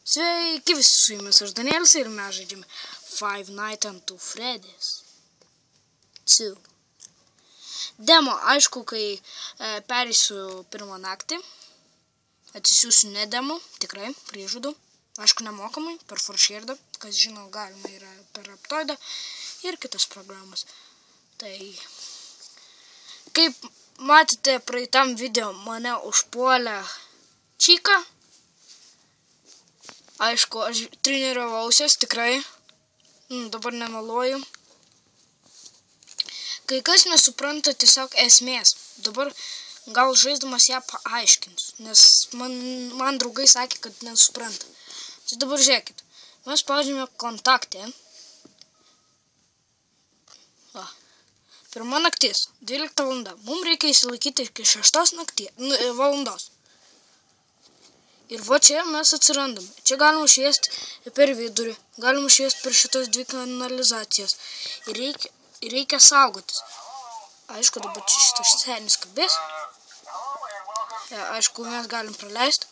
Sveiki visi, su jumis aš Danielis ir mes žaidžiame Five Nights at Freddy's 2. Demo, aišku, kai perėsiu pirmą naktį, atsisiųsiu ne demo, tikrai, priežudu. Aišku, nemokamai, per Forshared, kas žino, galima yra per Aptoidą ir kitas programas. Tai, kaip matėte praeitam video, mane užpuolė Čika. Aišku, aš treniravausias, tikrai, dabar nemeluoju. Kai kas nesupranta tiesiog esmės, dabar gal žaisdamas ją paaiškinsiu, nes man draugai sakė, kad nesupranta. Tai dabar žiūrėkit, mes spaudžiame kontaktę. Va. Pirma naktis, 12 valanda. Mums reikia įsilaikyti iki 6 valandos. Ir va čia mes atsirandame. Čia galima šviesti per vidurį, galima šviesti per šitas dvi kanalizacijas. Ir reikia saugotis. Aišku, dabar čia šitas senis kabės. Aišku, mes galim praleisti.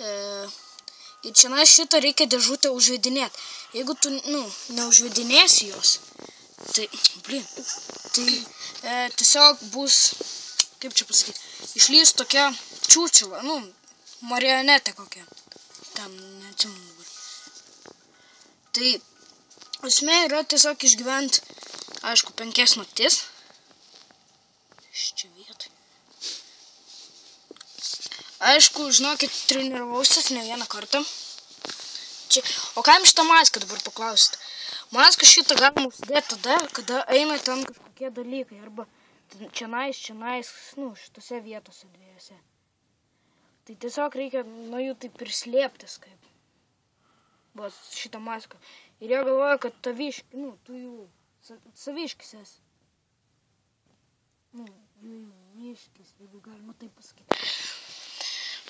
Ir čia šitą reikia dėžutę užvedinėti. Jeigu tu, neužvedinėsi jos, tai, tiesiog bus, kaip čia pasakyti, išlys tokia čiūčila, marionetė kokia. Ten, neatsimenu dabar. Tai, esmė yra tiesiog išgyventi, aišku, 5 naktis. Čia vietoj. Aišku, žinokit, treniravausias ne vieną kartą. Čia, o ką jums šitą maską dabar paklausit? Maską šitą galima užsidėti tada, kada eina ten kažkokie dalykai. Arba čionais, šitose vietose dviejose. Tai tiesiog reikia nuo jų taip ir slėptis, kaip. Va, šitą maską. Ir jie galvoja, kad taviški, tu jų saviškis esi. Jauniškis, jeigu galima taip pasakyti.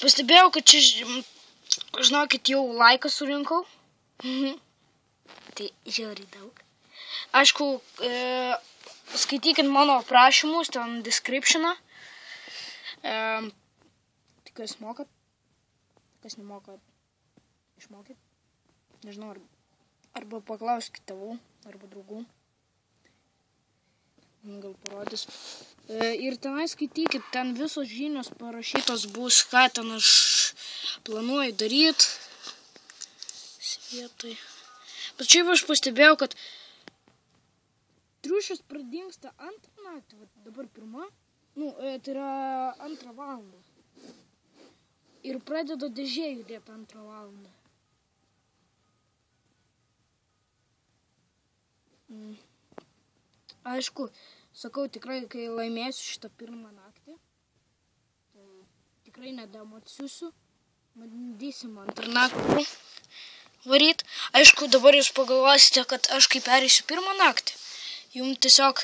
Pastebėjau, kad čia, žinokit, jau laiką surinkau. Tai žiauriai daug. Aišku, skaitykit mano aprašymus, ten descriptioną. Kas mokat, kas nemokat, išmokyt. Nežinau, arba paklauskit tėvų, arba draugų. Gal parodys. Ir tenai skaitykit, ten visos žinios parašytos bus, ką ten aš planuoju daryti. Svietai. Bet šiaip aš pastebėjau, kad triušis pradingsta 2 naktį, dabar 1. Tai yra 2 valandą. Ir pradeda dėžė judėti 2 valandą. Aišku, sakau tikrai, kai laimėsiu šitą 1 naktį, tai tikrai nedamo atsiųsiu, bandysim 2 naktį varyt. Aišku, dabar jūs pagalvosite, kad aš kai perėsiu 1 naktį, jums tiesiog,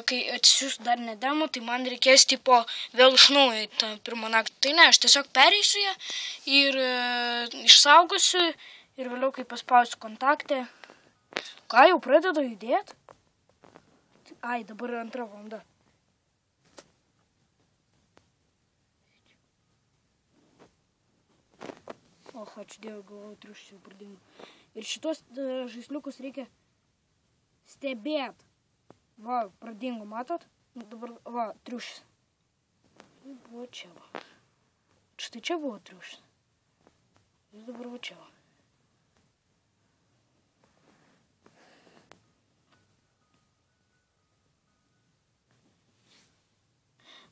kai atsisiųsiu dar nedamo, tai man reikės tipo vėl iš naujo tą 1 naktį. Tai ne, aš tiesiog perėsiu ją ir išsaugosiu ir vėliau, kai paspausiu kontaktę. Ką, jau pradeda judėti? Ai, dabar 2 valanda. Ačiū Dievui, galvoju, triušis jau pradingo. Ir šitos žaisliukus reikia stebėti. Va, pradingo, matot? Dabar, va, triušis. Buvo čia, va. Štai čia buvo triušis. Ir dabar va čia, va.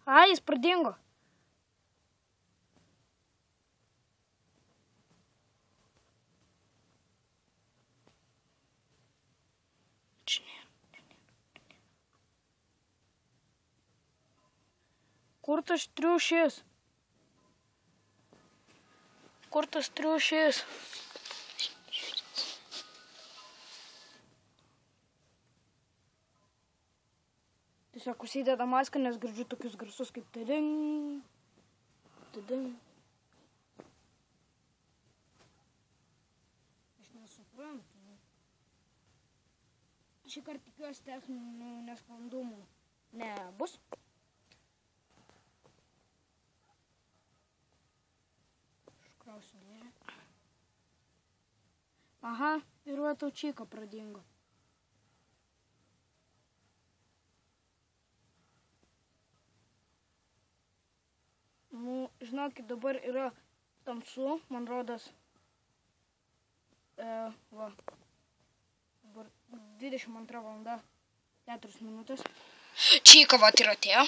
Ai, jis pradingo. Kur tas triušis? Kur tas triušis? Tiesiog užsideda maską, nes girdžiu tokius garsus kaip tading, tading. Aš nesuprantu. Šį kartą tikiuosi techninių nesklandumų nebus. Užkrausiu dėžę. Aha, ir va tau čika pradingo. Nu, žinokit, dabar yra tamsu, man rodos, va, dabar 22 valanda, 4 minutės. Čika vat ir atėjo.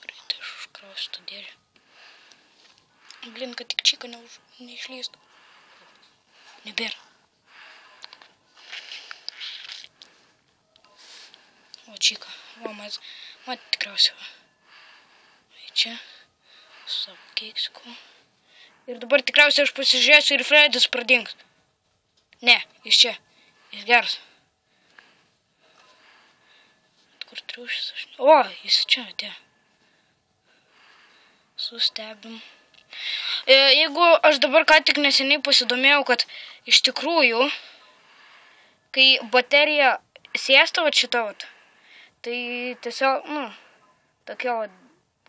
Greitai aš užkrausiu tą dėlį. Blin, kad tik čika neišlystų. Nebėra. O čika, va, mat tikriausiai va. Čia, su savo keksiku. Ir dabar tikriausiai aš pasižiūrėsiu ir Fredis pradings. Ne, jis čia, jis geras. Kur triušis aš... O, jis čia atėjo. Sustebim. Jeigu aš dabar ką tik neseniai pasidomėjau, kad iš tikrųjų, kai baterija sėsta vat šita vat, tai tiesiog, nu, tokia vat,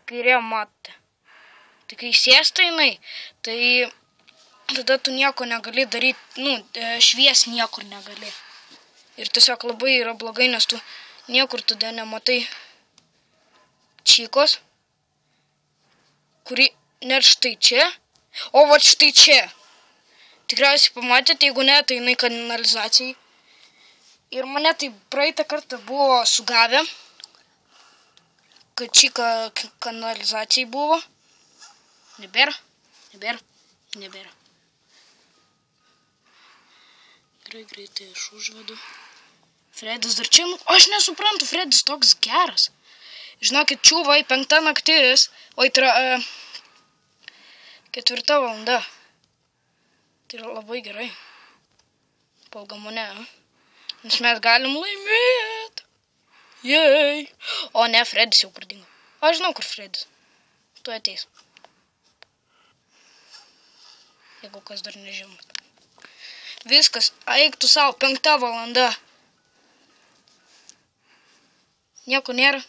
kairė matote. Tai kai sėsta jinai, tai tada tu nieko negali daryti, nu, švies niekur negali. Ir tiesiog labai yra blogai, nes tu niekur tada nematai čikos, kuri net štai čia, o vat štai čia. Tikriausiai pamatėte, jeigu ne, tai jinai kanalizacijai. Ir mane tai praeitą kartą buvo sugavę, kad čika kanalizacijai buvo. Nebėra. Greitai aš užvedu. Fredis dar čia, aš nesuprantu, Fredis toks geras. Žinokit, čiūvai 5 naktis, oi, 4 valanda. Tai yra labai gerai. Palgamone, nes mes galim laimėti. Jei. O ne, Fredis jau pradingo. Aš žinau, kur Fredis. Tu ateis. Jeigu kas dar nežinot. Viskas, eik tu savo, 5 valanda. Nieko nėra.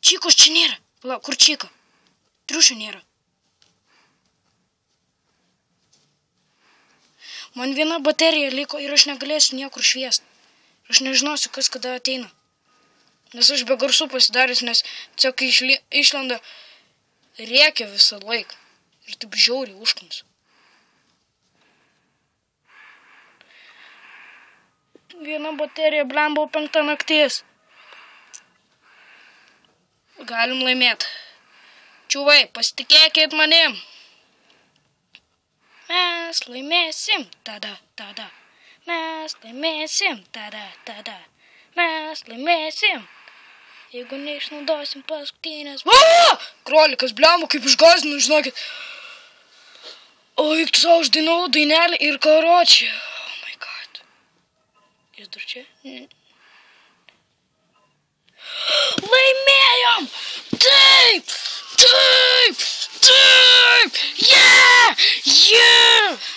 Čikos čia nėra. Palauk, kur čika? Triušio nėra. Man viena baterija liko ir aš negalėsiu niekur šviesti. Aš nežinosiu, kas kada ateina. Nes aš be garsų pasidaręs, nes tiesiog kai išlenda rėkia visą laiką. Ir taip žiauriai užknus. Viena baterija, blemba, 5 naktis. Galim laimėti. Čiūvai, pasitikėkit manim. Mes laimėsim, tada. Mes laimėsim, tada. Mes laimėsim. Jeigu neišnaudosim paskutinės... Krolikas, blemba, kaip išgąsdinu, žinokit. O, eik tu savo uždainavau dainelį ir karočią. Oh my god. Jis dar čia? Laimėjom! Taip!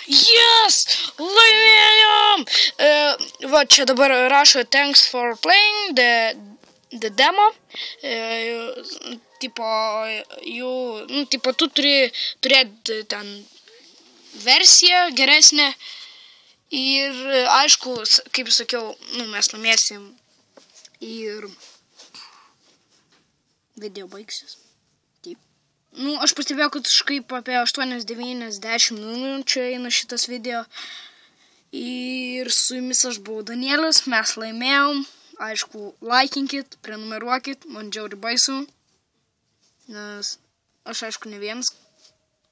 Yes! Laimėjom! Va, čia dabar rašo thanks for playing the demo. Tipo, tu turi turėti ten versiją geresnę. Ir aišku, kaip sakiau, mes laimėsim ir video baigsis. Taip. Aš pastebėjau, kad kažkaip apie 8-90 minučių eina šitas video. Ir su jumis aš buvau Danielis, mes laimėjom. Aišku, laikinkit, prenumeruokit, man džiauri baisu. Nes aš aišku ne vienas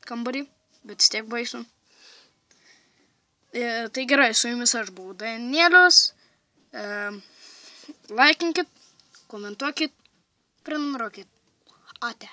kambarį, bet vis tiek baisu. Tai gerai, su jumis aš buvau Danielis. Laikinkit, komentuokit, prenumeruokit. Ate.